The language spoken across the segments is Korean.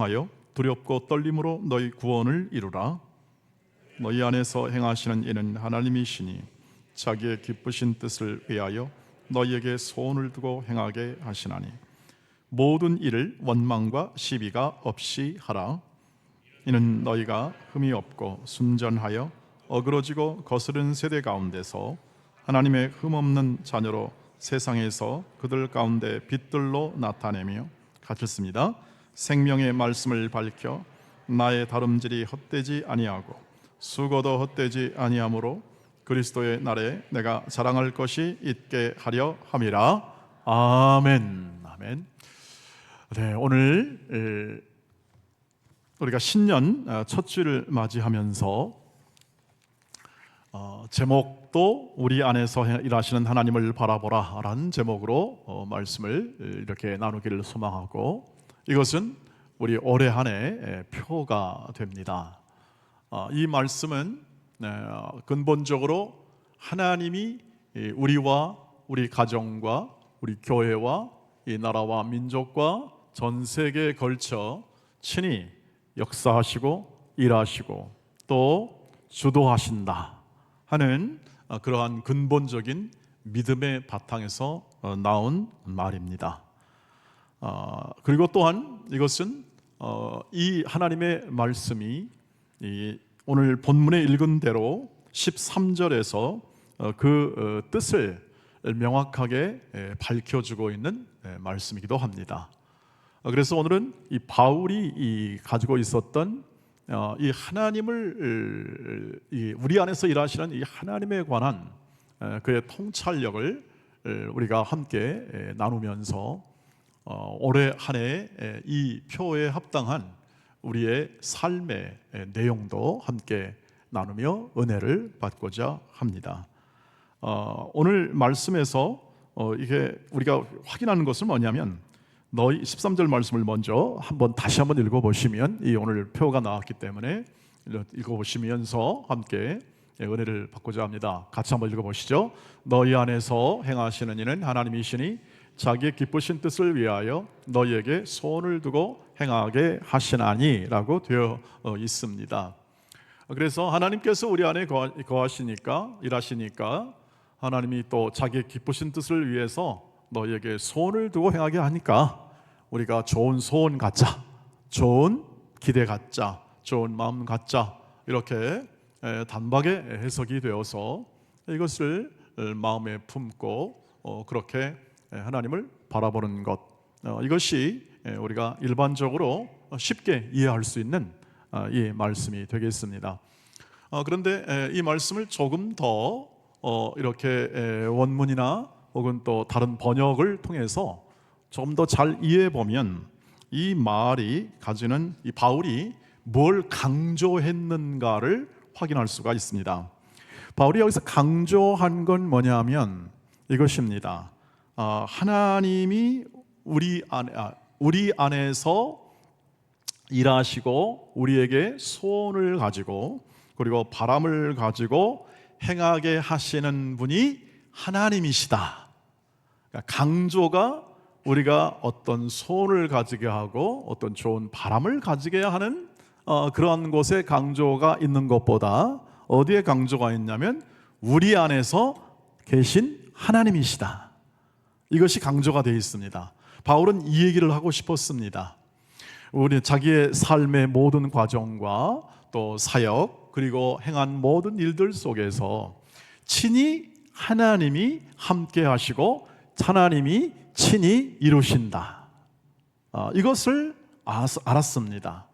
하여 두렵고 떨림으로 너희 구원을 이루라. 너희 안에서 행하시는 이는 하나님이시니 자기의 기쁘신 뜻을 위하여 너희에게 소원을 두고 행하게 하시나니 모든 일을 원망과 시비가 없이 하라. 이는 너희가 흠이 없고 순전하여 어그러지고 거스른 세대 가운데서 하나님의 흠없는 자녀로 세상에서 그들 가운데 빛들로 나타내며 같았습니다. 생명의 말씀을 밝혀 나의 다름질이 헛되지 아니하고 수고도 헛되지 아니하므로 그리스도의 날에 내가 자랑할 것이 있게 하려 함이라. 아멘. 아멘. 네, 오늘 우리가 신년 첫 주를 맞이하면서 제목도 우리 안에서 일하시는 하나님을 바라보라 라는 제목으로 말씀을 이렇게 나누기를 소망하고, 이것은 우리 올해 한 해 표가 됩니다. 이 말씀은 근본적으로 하나님이 우리와 우리 가정과 우리 교회와 이 나라와 민족과 전 세계에 걸쳐 친히 역사하시고 일하시고 또 주도하신다 하는 그러한 근본적인 믿음의 바탕에서 나온 말입니다. 그리고 또한 이것은 이 하나님의 말씀이 오늘 본문에 읽은 대로 13절에서 그 뜻을 명확하게 밝혀주고 있는 말씀이기도 합니다. 그래서 오늘은 이 바울이 가지고 있었던 이 하나님을 우리 안에서 일하시는 이 하나님에 관한 그의 통찰력을 우리가 함께 나누면서 올해 한 해 이 표에 합당한 우리의 삶의 내용도 함께 나누며 은혜를 받고자 합니다. 오늘 말씀에서 이게 우리가 확인하는 것은 뭐냐면, 너희 13절 말씀을 먼저 다시 한번 읽어보시면, 이 오늘 표가 나왔기 때문에 읽어보시면서 함께 은혜를 받고자 합니다. 같이 한번 읽어보시죠. 너희 안에서 행하시는 이는 하나님이시니 자기의 기쁘신 뜻을 위하여 너희에게 소원을 두고 행하게 하시나니 라고 되어 있습니다. 그래서 하나님께서 우리 안에 거하시니까, 일하시니까 하나님이 또 자기의 기쁘신 뜻을 위해서 너희에게 소원을 두고 행하게 하니까 우리가 좋은 소원 갖자, 좋은 기대 갖자, 좋은 마음 갖자, 이렇게 단박에 해석이 되어서 이것을 마음에 품고 그렇게 하나님을 바라보는 것, 이것이 우리가 일반적으로 쉽게 이해할 수 있는 이 말씀이 되겠습니다. 그런데 이 말씀을 조금 더 이렇게 원문이나 혹은 또 다른 번역을 통해서 좀 더 잘 이해해 보면, 이 말이 가지는, 이 바울이 뭘 강조했는가를 확인할 수가 있습니다. 바울이 여기서 강조한 건 뭐냐면 이것입니다. 하나님이 우리 안에서 일하시고 우리에게 소원을 가지고 그리고 바람을 가지고 행하게 하시는 분이 하나님이시다. 강조가 우리가 어떤 소원을 가지게 하고 어떤 좋은 바람을 가지게 하는 그러한 곳에 강조가 있는 것보다 어디에 강조가 있냐면 우리 안에서 계신 하나님이시다. 이것이 강조가 되어 있습니다. 바울은 이 얘기를 하고 싶었습니다. 우리 자기의 삶의 모든 과정과 또 사역 그리고 행한 모든 일들 속에서 친히 하나님이 함께 하시고 하나님이 친히 이루신다. 이것을 알았습니다.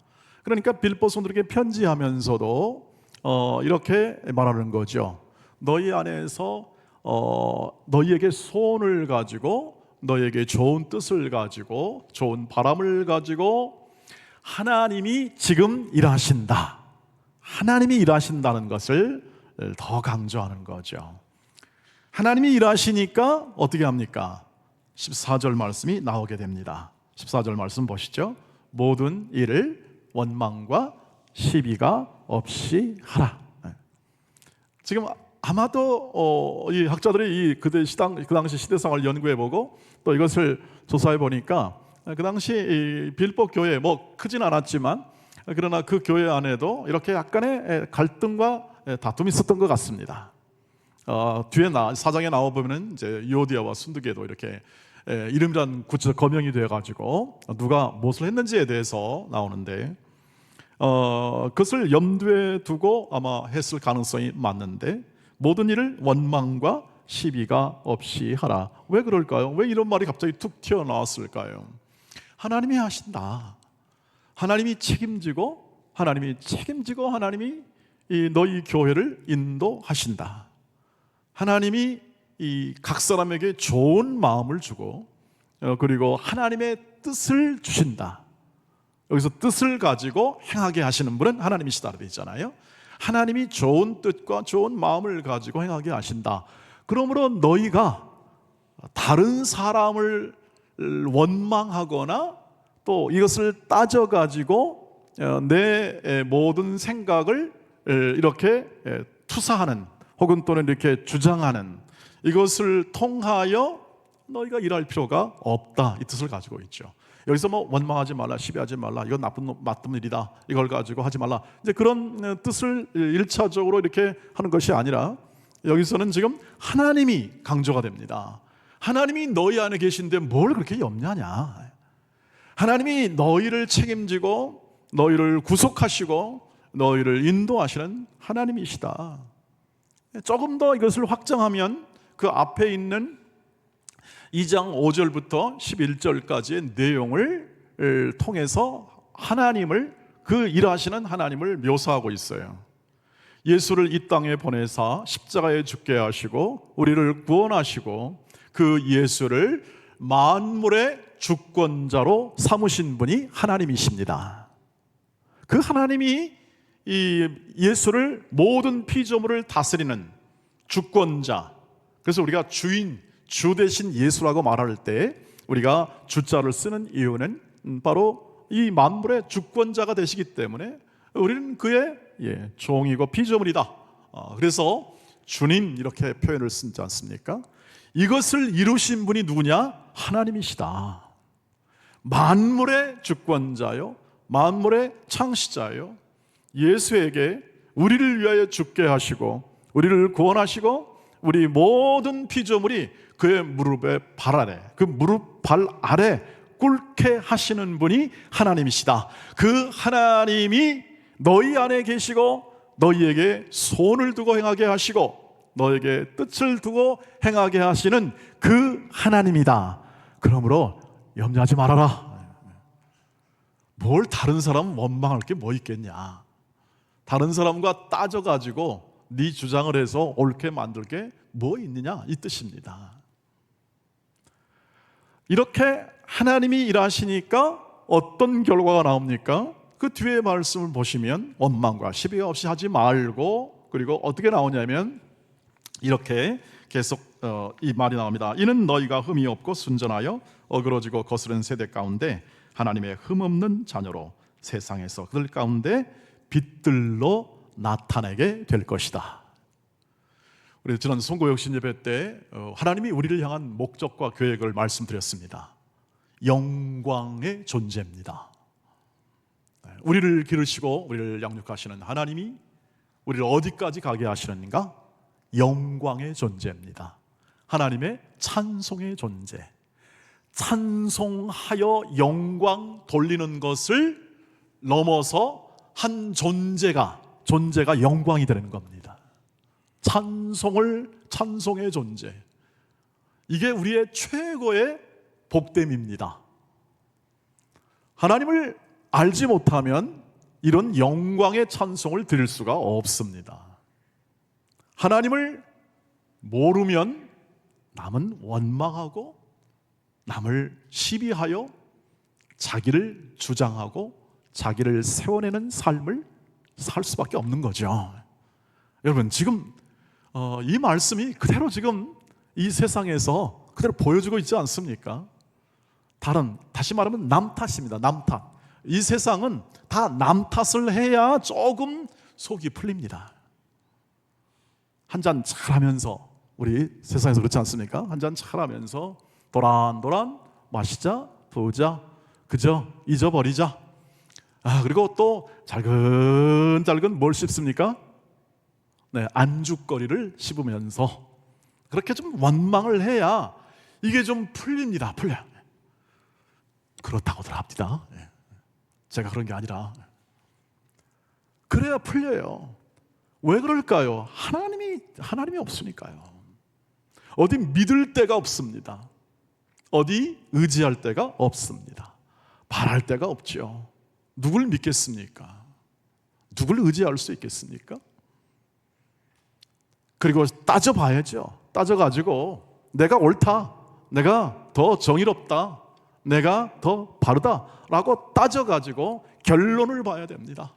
그러니까 빌보서들에게 편지하면서도 이렇게 말하는 거죠. 너희 안에서 너희에게 소원을 가지고 너희에게 좋은 뜻을 가지고 좋은 바람을 가지고 하나님이 지금 일하신다. 하나님이 일하신다는 것을 더 강조하는 거죠. 하나님이 일하시니까 어떻게 합니까? 14절 말씀이 나오게 됩니다. 14절 말씀 보시죠. 모든 일을 원망과 시비가 없이 하라. 지금 아마도 이 학자들이 그 당시 시대상을 연구해보고 또 이것을 조사해보니까 그 당시 이 빌보 교회 뭐 크진 않았지만 그러나 그 교회 안에도 이렇게 약간의 갈등과 다툼이 있었던 것 같습니다. 뒤에 사장에 나와 보면은 이제 유오디아와 순두계도 이렇게 이름이란 구체적 거명이 되어가지고 누가 무엇을 했는지에 대해서 나오는데 그것을 염두에 두고 아마 했을 가능성이 많는데 모든 일을 원망과 시비가 없이 하라. 왜 그럴까요? 왜 이런 말이 갑자기 툭 튀어나왔을까요? 하나님이 하신다. 하나님이 책임지고 하나님이 이 너희 교회를 인도하신다. 하나님이 이 각 사람에게 좋은 마음을 주고 그리고 하나님의 뜻을 주신다. 여기서 뜻을 가지고 행하게 하시는 분은 하나님이시다 되어 있잖아요. 하나님이 좋은 뜻과 좋은 마음을 가지고 행하게 하신다. 그러므로 너희가 다른 사람을 원망하거나 또 이것을 따져가지고 내 모든 생각을 이렇게 투사하는 혹은 또는 이렇게 주장하는 이것을 통하여 너희가 일할 필요가 없다. 이 뜻을 가지고 있죠. 여기서 뭐 원망하지 말라, 시비하지 말라, 이건 나쁜 일이다, 이걸 가지고 하지 말라, 이제 그런 뜻을 1차적으로 이렇게 하는 것이 아니라 여기서는 지금 하나님이 강조가 됩니다. 하나님이 너희 안에 계신데 뭘 그렇게 염려하냐. 하나님이 너희를 책임지고 너희를 구속하시고 너희를 인도하시는 하나님이시다. 조금 더 이것을 확장하면 그 앞에 있는 2장 5절부터 11절까지의 내용을 통해서 하나님을, 그 일하시는 하나님을 묘사하고 있어요. 예수를 이 땅에 보내사 십자가에 죽게 하시고 우리를 구원하시고 그 예수를 만물의 주권자로 삼으신 분이 하나님이십니다. 그 하나님이 이 예수를 모든 피조물을 다스리는 주권자, 그래서 우리가 주 대신 예수라고 말할 때 우리가 주자를 쓰는 이유는 바로 이 만물의 주권자가 되시기 때문에 우리는 그의 종이고 피조물이다. 그래서 주님 이렇게 표현을 쓰지 않습니까? 이것을 이루신 분이 누구냐? 하나님이시다. 만물의 주권자요, 만물의 창시자요, 예수에게 우리를 위하여 죽게 하시고 우리를 구원하시고 우리 모든 피조물이 그의 무릎에 발 아래, 그 무릎 발 아래 꿇게 하시는 분이 하나님이시다. 그 하나님이 너희 안에 계시고 너희에게 손을 두고 행하게 하시고 너에게 뜻을 두고 행하게 하시는 그 하나님이다. 그러므로 염려하지 말아라. 뭘 다른 사람 원망할 게 뭐 있겠냐. 다른 사람과 따져가지고 네 주장을 해서 옳게 만들 게 뭐 있느냐, 이 뜻입니다. 이렇게 하나님이 일하시니까 어떤 결과가 나옵니까? 그 뒤에 말씀을 보시면 원망과 시비 없이 하지 말고, 그리고 어떻게 나오냐면 이렇게 계속 이 말이 나옵니다. 이는 너희가 흠이 없고 순전하여 어그러지고 거스른 세대 가운데 하나님의 흠없는 자녀로 세상에서 그들 가운데 빛들로 나타내게 될 것이다. 우리 지난 송구역신 예배 때 하나님이 우리를 향한 목적과 계획을 말씀드렸습니다. 영광의 존재입니다. 우리를 기르시고 우리를 양육하시는 하나님이 우리를 어디까지 가게 하시는가? 영광의 존재입니다. 하나님의 찬송의 존재. 찬송하여 영광 돌리는 것을 넘어서 한 존재가 영광이 되는 겁니다. 찬송의 존재. 이게 우리의 최고의 복됨입니다. 하나님을 알지 못하면 이런 영광의 찬송을 드릴 수가 없습니다. 하나님을 모르면 남은 원망하고 남을 시비하여 자기를 주장하고 자기를 세워내는 삶을 살 수밖에 없는 거죠. 여러분, 지금 이 말씀이 그대로 지금 이 세상에서 그대로 보여주고 있지 않습니까? 다시 말하면 남 탓입니다. 남 탓. 이 세상은 다 남 탓을 해야 조금 속이 풀립니다. 한잔 잘하면서, 우리 세상에서 그렇지 않습니까? 한잔 잘하면서 도란도란 마시자, 부자, 그저 잊어버리자. 그리고 또 잘근잘근 뭘 씹습니까? 네, 안죽거리를 씹으면서 그렇게 좀 원망을 해야 이게 좀 풀립니다. 풀려요. 그렇다고들 합니다. 제가 그런 게 아니라 그래야 풀려요. 왜 그럴까요? 하나님이 없으니까요. 어디 믿을 데가 없습니다. 어디 의지할 데가 없습니다. 바랄 데가 없죠. 누굴 믿겠습니까? 누굴 의지할 수 있겠습니까? 그리고 따져봐야죠. 따져가지고 내가 옳다, 내가 더 정의롭다, 내가 더 바르다라고 따져가지고 결론을 봐야 됩니다.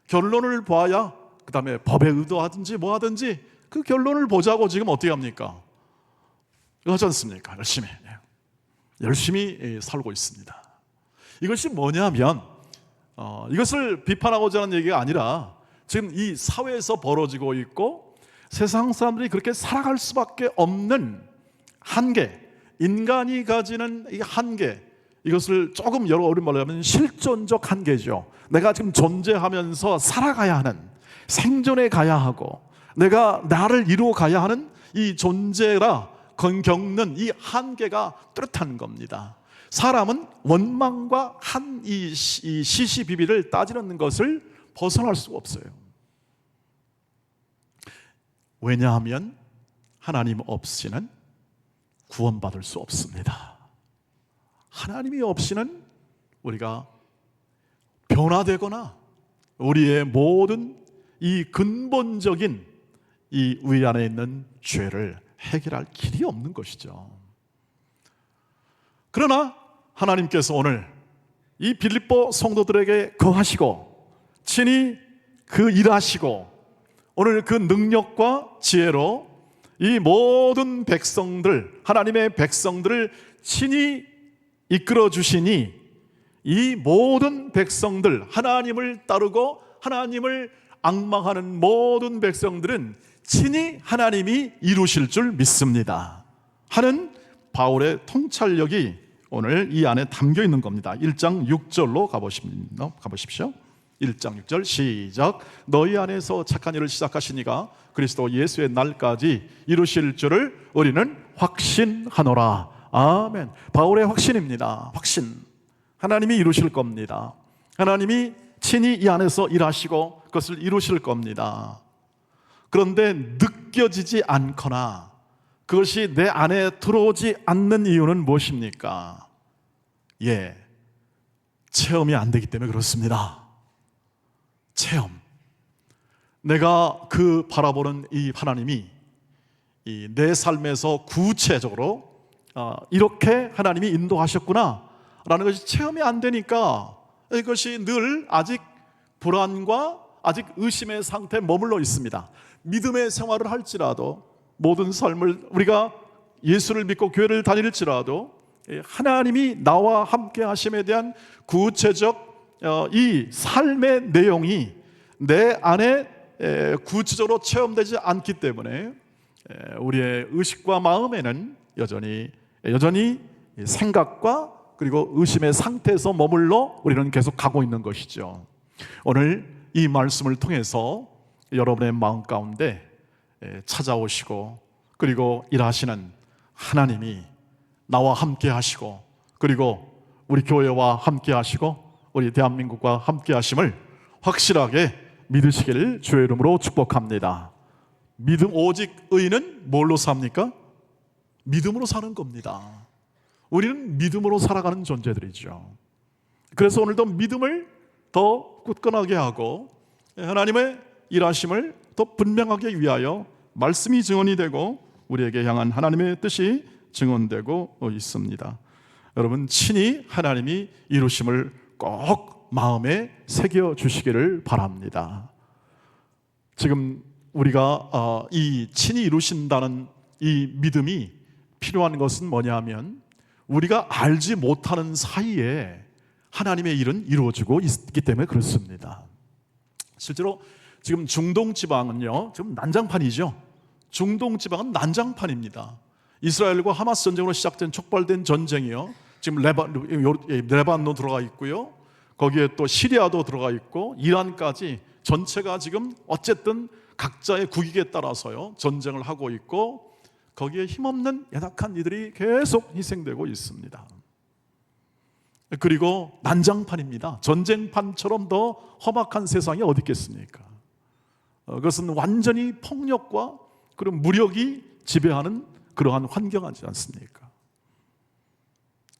결론을 봐야 그 다음에 법에 의도하든지 뭐 하든지 그 결론을 보자고 지금 어떻게 합니까? 그렇지 않습니까? 열심히 살고 있습니다. 이것이 뭐냐면 이것을 비판하고자 하는 얘기가 아니라 지금 이 사회에서 벌어지고 있고 세상 사람들이 그렇게 살아갈 수밖에 없는 한계, 인간이 가지는 이 한계, 이것을 조금 여러 어린 말로 하면 실존적 한계죠. 내가 지금 존재하면서 살아가야 하는, 생존해 가야 하고 내가 나를 이루어 가야 하는 이 존재라 겪는 이 한계가 뚜렷한 겁니다. 사람은 원망과 이 시시비비를 따지는 것을 벗어날 수가 없어요. 왜냐하면 하나님 없이는 구원받을 수 없습니다. 하나님이 없이는 우리가 변화되거나 우리의 모든 이 근본적인 이 우리 안에 있는 죄를 해결할 길이 없는 것이죠. 그러나 하나님께서 오늘 이 빌립보 성도들에게 거하시고 친히 그 일하시고 오늘 그 능력과 지혜로 이 모든 백성들, 하나님의 백성들을 친히 이끌어 주시니 이 모든 백성들, 하나님을 따르고 하나님을 앙망하는 모든 백성들은 친히 하나님이 이루실 줄 믿습니다 하는 바울의 통찰력이 오늘 이 안에 담겨 있는 겁니다. 1장 6절로 가보십시오. 1장 6절 시작. 너희 안에서 착한 일을 시작하시니가 그리스도 예수의 날까지 이루실 줄을 우리는 확신하노라. 아멘. 바울의 확신입니다. 확신. 하나님이 이루실 겁니다. 하나님이 친히 이 안에서 일하시고 그것을 이루실 겁니다. 그런데 느껴지지 않거나 그것이 내 안에 들어오지 않는 이유는 무엇입니까? 체험이 안 되기 때문에 그렇습니다. 체험. 내가 그 바라보는 이 하나님이 내 삶에서 구체적으로 이렇게 하나님이 인도하셨구나 라는 것이 체험이 안 되니까 이것이 늘 아직 불안과 아직 의심의 상태에 머물러 있습니다. 믿음의 생활을 할지라도 모든 삶을 우리가 예수를 믿고 교회를 다닐지라도 하나님이 나와 함께 하심에 대한 구체적 이 삶의 내용이 내 안에 구체적으로 체험되지 않기 때문에 우리의 의식과 마음에는 여전히 생각과 그리고 의심의 상태에서 머물러 우리는 계속 가고 있는 것이죠. 오늘 이 말씀을 통해서 여러분의 마음 가운데 찾아오시고 그리고 일하시는 하나님이 나와 함께 하시고 그리고 우리 교회와 함께 하시고 우리 대한민국과 함께 하심을 확실하게 믿으시기를 주의 이름으로 축복합니다. 오직 의인은 뭘로 삽니까? 믿음으로 사는 겁니다. 우리는 믿음으로 살아가는 존재들이죠. 그래서 오늘도 믿음을 더 굳건하게 하고 하나님의 일하심을 더 분명하게 위하여 말씀이 증언이 되고 우리에게 향한 하나님의 뜻이 증언되고 있습니다. 여러분 친히 하나님이 이루심을 꼭 마음에 새겨 주시기를 바랍니다. 지금 우리가 이 친히 이루신다는 이 믿음이 필요한 것은 뭐냐면 우리가 알지 못하는 사이에 하나님의 일은 이루어지고 있기 때문에 그렇습니다. 실제로 지금 중동 지방은요, 지금 난장판이죠. 중동 지방은 난장판입니다. 이스라엘과 하마스 전쟁으로 시작된 촉발된 전쟁이요, 지금 레바논 들어가 있고요. 거기에 또 시리아도 들어가 있고 이란까지 전체가 지금 어쨌든 각자의 국익에 따라서요 전쟁을 하고 있고 거기에 힘없는 연약한 이들이 계속 희생되고 있습니다. 그리고 난장판입니다. 전쟁판처럼 더 험악한 세상이 어디 있겠습니까? 그것은 완전히 폭력과 그런 무력이 지배하는 그러한 환경이지 않습니까?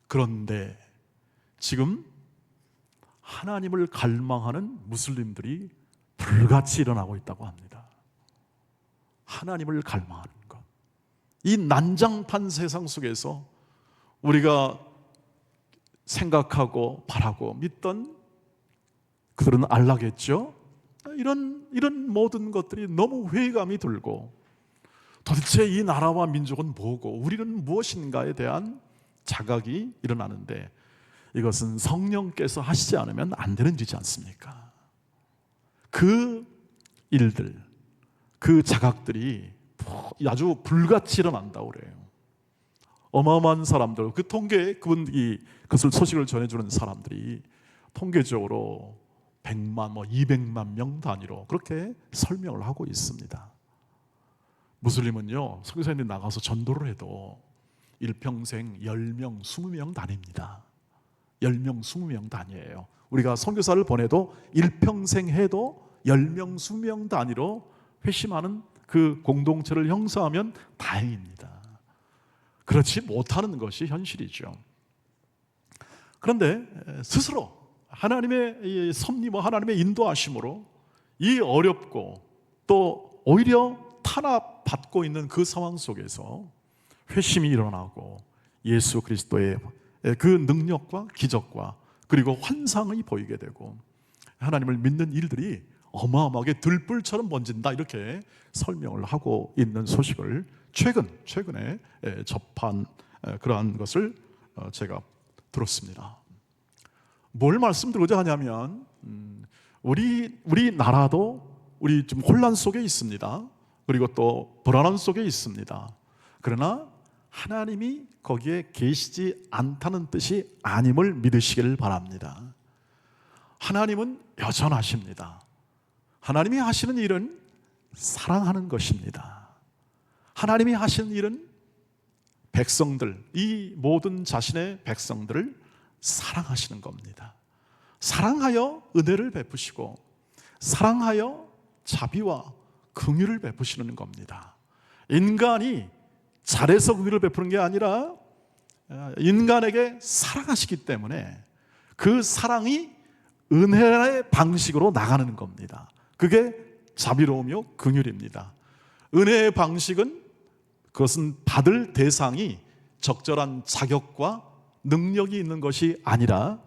그런데 지금 하나님을 갈망하는 무슬림들이 불같이 일어나고 있다고 합니다. 하나님을 갈망하는 것. 이 난장판 세상 속에서 우리가 생각하고 바라고 믿던 그들은 알라겠죠. 이런 모든 것들이 너무 회의감이 들고 도대체 이 나라와 민족은 뭐고 우리는 무엇인가에 대한 자각이 일어나는데 이것은 성령께서 하시지 않으면 안 되는 일이지 않습니까? 그 일들, 그 자각들이 아주 불같이 일어난다고 그래요. 어마어마한 사람들, 그 통계, 그분이 그것을 소식을 전해주는 사람들이 통계적으로 100만, 200만 명 단위로 그렇게 설명을 하고 있습니다. 무슬림은요, 선교사님들이 나가서 전도를 해도 일평생 10명, 20명 단위입니다. 10명, 20명 단위예요. 우리가 선교사를 보내도 일평생 해도 10명, 20명 단위로 회심하는 그 공동체를 형성하면 다행입니다. 그렇지 못하는 것이 현실이죠. 그런데 스스로 하나님의 섭리와 하나님의 인도하심으로 이 어렵고 또 오히려 탄압받고 있는 그 상황 속에서 회심이 일어나고 예수 그리스도의 그 능력과 기적과 그리고 환상이 보이게 되고 하나님을 믿는 일들이 어마어마하게 들불처럼 번진다, 이렇게 설명을 하고 있는 소식을 최근에 접한 그러한 것을 제가 들었습니다. 뭘 말씀드리고자 하냐면 우리나라도 우리 좀 혼란 속에 있습니다. 그리고 또 불안함 속에 있습니다. 그러나 하나님이 거기에 계시지 않다는 뜻이 아님을 믿으시길 바랍니다. 하나님은 여전하십니다. 하나님이 하시는 일은 사랑하는 것입니다. 하나님이 하시는 일은 백성들, 이 모든 자신의 백성들을 사랑하시는 겁니다. 사랑하여 은혜를 베푸시고 사랑하여 자비와 긍휼을 베푸시는 겁니다. 인간이 잘해서 긍휼을 베푸는 게 아니라 인간에게 사랑하시기 때문에 그 사랑이 은혜의 방식으로 나가는 겁니다. 그게 자비로우며 긍휼입니다. 은혜의 방식은 그것은 받을 대상이 적절한 자격과 능력이 있는 것이 아니라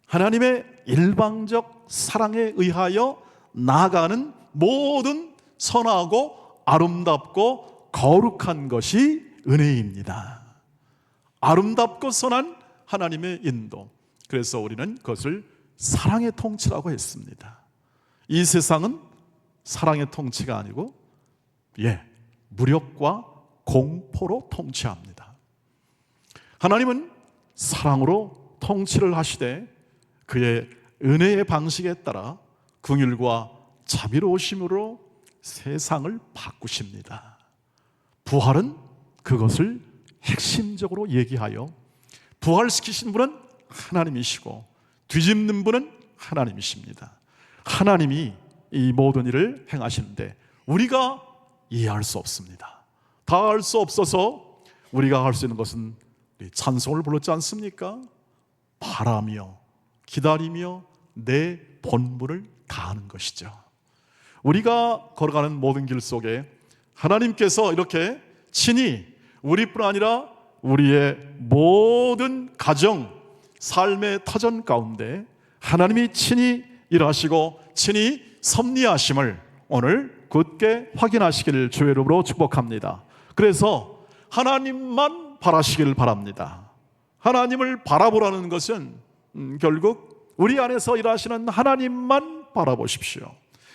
하나님의 일방적 사랑에 의하여 나아가는 모든 선하고 아름답고 거룩한 것이 은혜입니다. 아름답고 선한 하나님의 인도. 그래서 우리는 그것을 사랑의 통치라고 했습니다. 이 세상은 사랑의 통치가 아니고 무력과 공포로 통치합니다. 하나님은 사랑으로 통치를 하시되 그의 은혜의 방식에 따라 긍휼과 자비로우심으로 세상을 바꾸십니다. 부활은 그것을 핵심적으로 얘기하여 부활시키신 분은 하나님이시고 뒤집는 분은 하나님이십니다. 하나님이 이 모든 일을 행하시는데 우리가 이해할 수 없습니다. 다 알 수 없어서 우리가 할 수 있는 것은 찬송을 불렀지 않습니까? 바라며 기다리며 내 본분을 다하는 것이죠. 우리가 걸어가는 모든 길 속에 하나님께서 이렇게 친히 우리뿐 아니라 우리의 모든 가정, 삶의 터전 가운데 하나님이 친히 일하시고 친히 섭리하심을 오늘 굳게 확인하시기를 주의 이름으로 축복합니다. 그래서 하나님만 바라시길 바랍니다. 하나님을 바라보라는 것은 결국 우리 안에서 일하시는 하나님만 바라보십시오.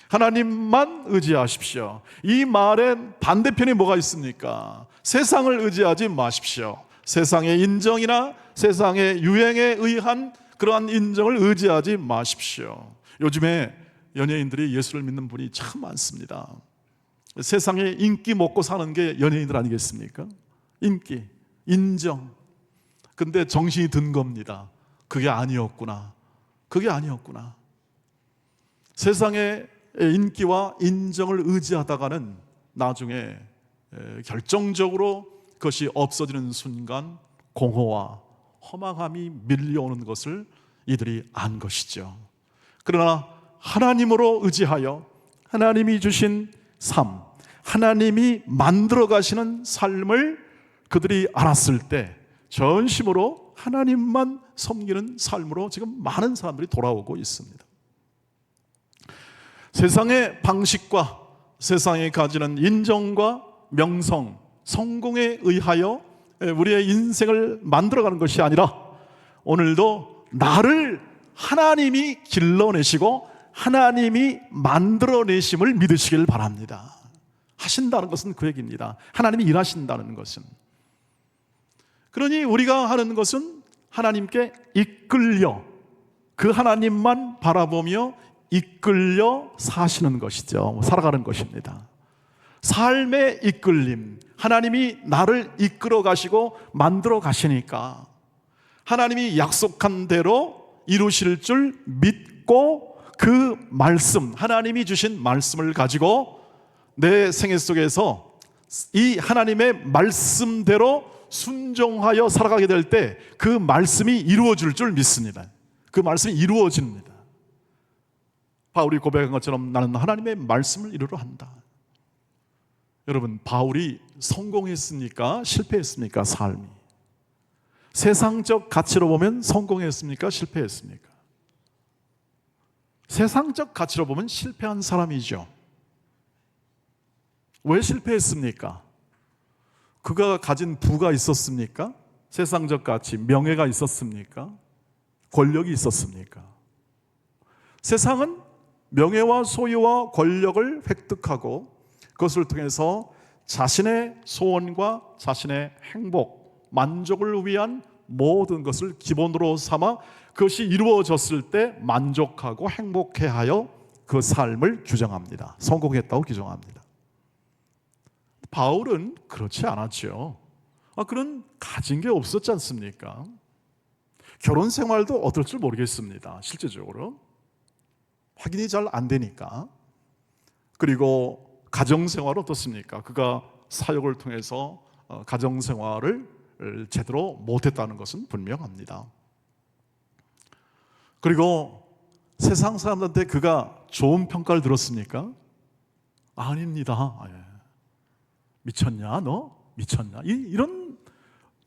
하나님만 의지하십시오. 이 말의 반대편에 뭐가 있습니까? 세상을 의지하지 마십시오. 세상의 인정이나 세상의 유행에 의한 그러한 인정을 의지하지 마십시오. 요즘에 연예인들이 예수를 믿는 분이 참 많습니다. 세상에 인기 먹고 사는 게 연예인들 아니겠습니까? 인기, 인정. 근데 정신이 든 겁니다. 그게 아니었구나. 그게 아니었구나. 세상의 인기와 인정을 의지하다가는 나중에 결정적으로 그것이 없어지는 순간 공허와 허망함이 밀려오는 것을 이들이 안 것이죠. 그러나 하나님으로 의지하여 하나님이 주신 삶, 하나님이 만들어 가시는 삶을 그들이 알았을 때 전심으로 하나님만 섬기는 삶으로 지금 많은 사람들이 돌아오고 있습니다. 세상의 방식과 세상이 가지는 인정과 명성, 성공에 의하여 우리의 인생을 만들어가는 것이 아니라 오늘도 나를 하나님이 길러내시고 하나님이 만들어내심을 믿으시길 바랍니다. 하신다는 것은 그 얘기입니다. 하나님이 일하신다는 것은. 그러니 우리가 하는 것은 하나님께 이끌려 그 하나님만 바라보며 이끌려 사시는 것이죠. 살아가는 것입니다. 삶의 이끌림, 하나님이 나를 이끌어 가시고 만들어 가시니까 하나님이 약속한 대로 이루실 줄 믿고 그 말씀, 하나님이 주신 말씀을 가지고 내 생애 속에서 이 하나님의 말씀대로 순종하여 살아가게 될 때 그 말씀이 이루어질 줄 믿습니다. 그 말씀이 이루어집니다. 바울이 고백한 것처럼 나는 하나님의 말씀을 이루려 한다. 여러분, 바울이 성공했습니까? 실패했습니까? 삶이 세상적 가치로 보면 성공했습니까? 실패했습니까? 세상적 가치로 보면 실패한 사람이죠. 왜 실패했습니까? 그가 가진 부가 있었습니까? 세상적 가치, 명예가 있었습니까? 권력이 있었습니까? 세상은 명예와 소유와 권력을 획득하고 그것을 통해서 자신의 소원과 자신의 행복, 만족을 위한 모든 것을 기본으로 삼아 그것이 이루어졌을 때 만족하고 행복해하여 그 삶을 규정합니다. 성공했다고 규정합니다. 바울은 그렇지 않았죠. 그는 가진 게 없었지 않습니까? 결혼 생활도 어떨 줄 모르겠습니다. 실제적으로 확인이 잘 안 되니까. 그리고 가정생활은 어떻습니까? 그가 사역을 통해서 가정생활을 제대로 못했다는 것은 분명합니다. 그리고 세상 사람들한테 그가 좋은 평가를 들었습니까? 아닙니다. 미쳤냐 너? 미쳤냐? 이런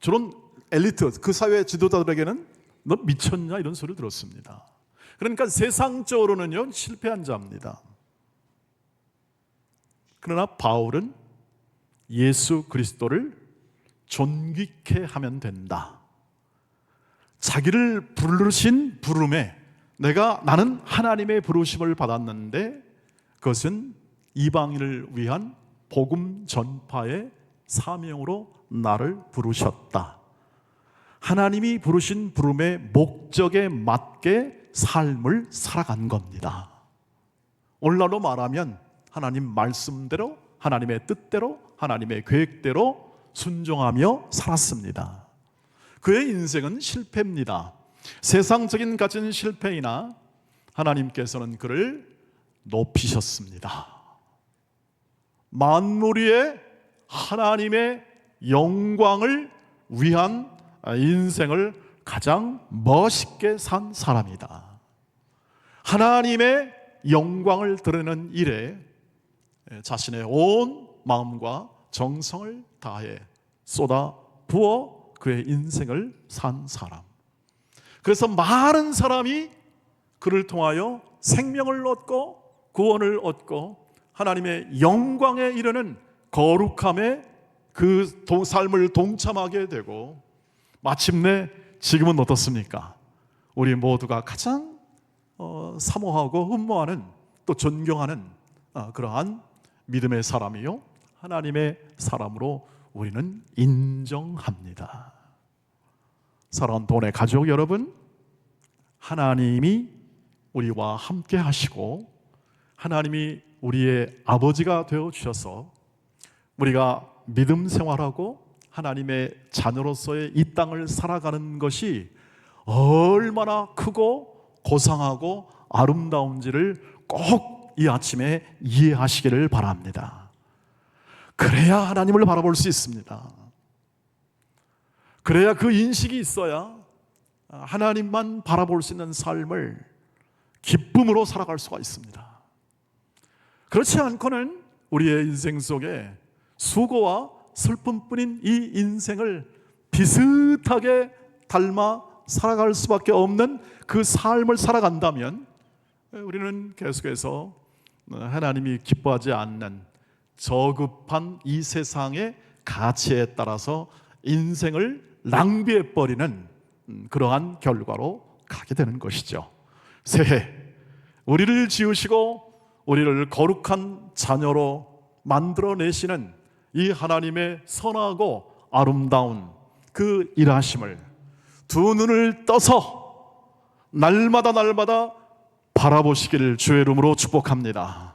저런 엘리트, 그 사회 지도자들에게는 너 미쳤냐? 이런 소리를 들었습니다. 그러니까 세상적으로는요 실패한 자입니다. 그러나 바울은 예수 그리스도를 존귀케 하면 된다. 자기를 부르신 부름에 나는 하나님의 부르심을 받았는데 그것은 이방인을 위한 복음 전파의 사명으로 나를 부르셨다. 하나님이 부르신 부름의 목적에 맞게 삶을 살아간 겁니다. 오늘날로 말하면 하나님 말씀대로, 하나님의 뜻대로, 하나님의 계획대로 순종하며 살았습니다. 그의 인생은 실패입니다. 세상적인 가진 실패이나 하나님께서는 그를 높이셨습니다. 만물 위에 하나님의 영광을 위한 인생을 가장 멋있게 산 사람이다. 하나님의 영광을 드러내는 일에 자신의 온 마음과 정성을 다해 쏟아 부어 그의 인생을 산 사람. 그래서 많은 사람이 그를 통하여 생명을 얻고 구원을 얻고 하나님의 영광에 이르는 거룩함에 그 삶을 동참하게 되고 마침내 지금은 어떻습니까? 우리 모두가 가장 사모하고 흠모하는 또 존경하는 그러한 믿음의 사람이요 하나님의 사람으로 우리는 인정합니다. 사랑하는 돈의 가족 여러분, 하나님이 우리와 함께 하시고 하나님이 우리의 아버지가 되어 주셔서 우리가 믿음 생활하고 하나님의 자녀로서의 이 땅을 살아가는 것이 얼마나 크고 고상하고 아름다운지를 꼭 이 아침에 이해하시기를 바랍니다. 그래야 하나님을 바라볼 수 있습니다. 그래야 그 인식이 있어야 하나님만 바라볼 수 있는 삶을 기쁨으로 살아갈 수가 있습니다. 그렇지 않고는 우리의 인생 속에 수고와 슬픔뿐인 이 인생을 비슷하게 닮아 살아갈 수밖에 없는 그 삶을 살아간다면 우리는 계속해서 하나님이 기뻐하지 않는 저급한 이 세상의 가치에 따라서 인생을 낭비해버리는 그러한 결과로 가게 되는 것이죠. 새해 우리를 지으시고 우리를 거룩한 자녀로 만들어내시는 이 하나님의 선하고 아름다운 그 일하심을 두 눈을 떠서 날마다 바라보시기를 주의 이름으로 축복합니다.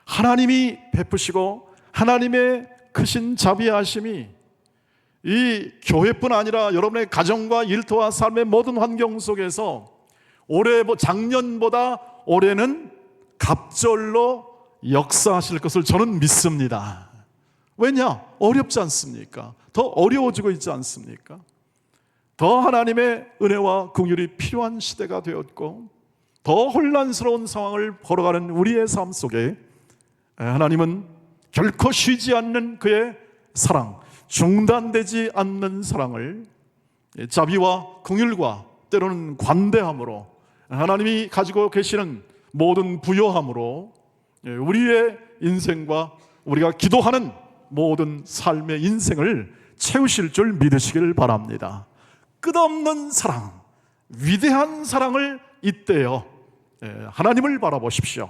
하나님이 베푸시고 하나님의 크신 자비하심이 이 교회뿐 아니라 여러분의 가정과 일터와 삶의 모든 환경 속에서 작년보다 올해는 갑절로 역사하실 것을 저는 믿습니다. 왜냐? 어렵지 않습니까? 더 어려워지고 있지 않습니까? 더 하나님의 은혜와 긍휼이 필요한 시대가 되었고 더 혼란스러운 상황을 걸어가는 우리의 삶 속에 하나님은 결코 쉬지 않는 그의 사랑, 중단되지 않는 사랑을 자비와 긍휼과 때로는 관대함으로 하나님이 가지고 계시는 모든 부요함으로 우리의 인생과 우리가 기도하는 모든 삶의 인생을 채우실 줄 믿으시길 바랍니다. 끝없는 사랑, 위대한 사랑을 잇대어 하나님을 바라보십시오.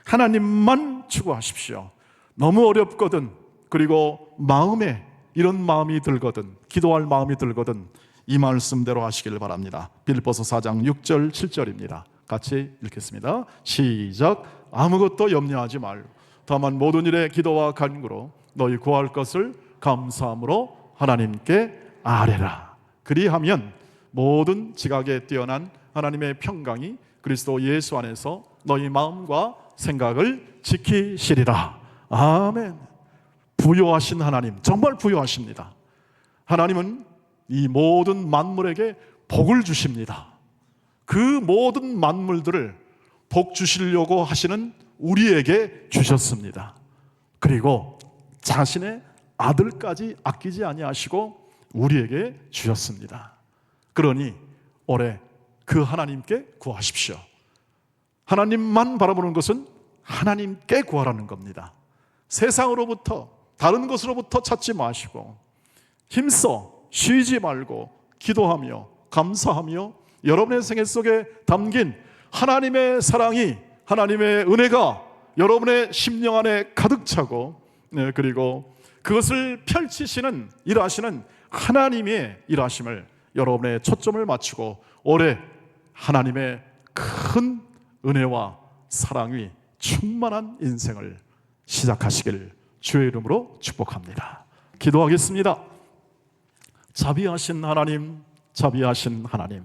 하나님만 추구하십시오. 너무 어렵거든, 그리고 마음에 이런 마음이 들거든, 기도할 마음이 들거든 이 말씀대로 하시길 바랍니다. 빌립보서 4장 6절 7절입니다. 같이 읽겠습니다. 시작. 아무것도 염려하지 말고 다만 모든 일에 기도와 간구로 너희 구할 것을 감사함으로 하나님께 아뢰라. 그리하면 모든 지각에 뛰어난 하나님의 평강이 그리스도 예수 안에서 너희 마음과 생각을 지키시리라. 아멘. 부요하신 하나님, 정말 부요하십니다. 하나님은 이 모든 만물에게 복을 주십니다. 그 모든 만물들을 복 주시려고 하시는 우리에게 주셨습니다. 그리고 자신의 아들까지 아끼지 아니하시고 우리에게 주셨습니다. 그러니 올해 그 하나님께 구하십시오. 하나님만 바라보는 것은 하나님께 구하라는 겁니다. 세상으로부터 다른 것으로부터 찾지 마시고 힘써 쉬지 말고 기도하며 감사하며 여러분의 생애 속에 담긴 하나님의 사랑이, 하나님의 은혜가 여러분의 심령 안에 가득 차고 그리고 그것을 펼치시는 일하시는 하나님의 일하심을 여러분의 초점을 맞추고 올해 하나님의 큰 은혜와 사랑이 충만한 인생을 시작하시길 주의 이름으로 축복합니다. 기도하겠습니다. 자비하신 하나님, 자비하신 하나님,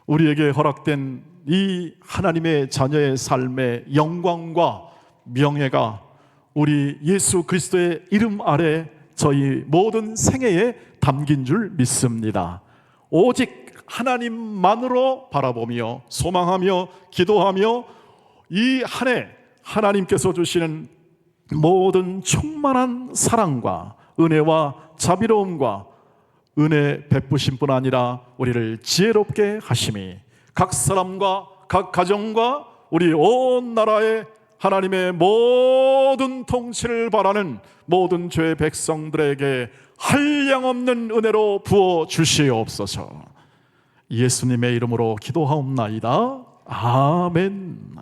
우리에게 허락된 이 하나님의 자녀의 삶의 영광과 명예가 우리 예수 그리스도의 이름 아래 저희 모든 생애에 담긴 줄 믿습니다. 오직 하나님만으로 바라보며 소망하며 기도하며 이 한 해 하나님께서 주시는 모든 충만한 사랑과 은혜와 자비로움과 은혜 베푸심뿐 아니라 우리를 지혜롭게 하심이 각 사람과 각 가정과 우리 온 나라에 하나님의 모든 통치를 바라는 모든 죄의 백성들에게 한량없는 은혜로 부어 주시옵소서. 예수님의 이름으로 기도하옵나이다. 아멘.